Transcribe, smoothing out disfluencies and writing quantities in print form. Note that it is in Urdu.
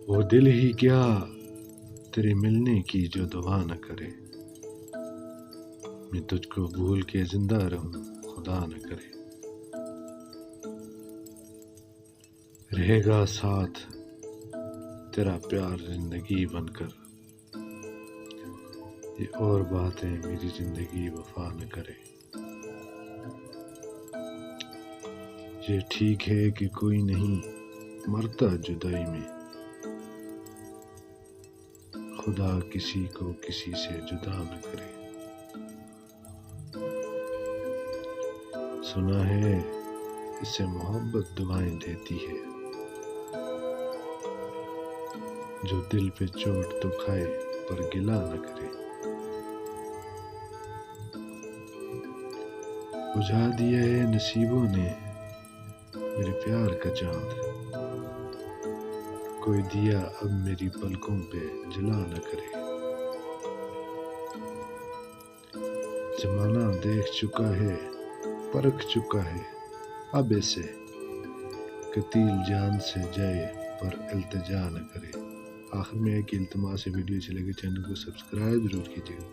وہ دل ہی کیا تیرے ملنے کی جو دعا نہ کرے، میں تجھ کو بھول کے زندہ رہوں خدا نہ کرے۔ رہے گا ساتھ تیرا پیار زندگی بن کر، یہ اور بات ہے میری زندگی وفا نہ کرے۔ یہ ٹھیک ہے کہ کوئی نہیں مرتا جدائی میں، خدا کسی کو کسی سے جدا نہ کرے۔ سنا ہے اس سے محبت دعائیں دیتی ہے، جو دل پہ چوٹ تو کھائے پر گلہ نہ کرے۔ بجھا دیا ہے نصیبوں نے میرے پیار کا چاند، کوئی دیا اب میری پلکوں پہ جلا نہ کرے۔ زمانہ دیکھ چکا ہے پرکھ چکا ہے، اب ایسے قتیل جان سے جائے پر التجا نہ کرے۔ آخر میں ایک التماس ہے، ویڈیو اچھی لگے چینل کو سبسکرائب ضرور کیجیے گا۔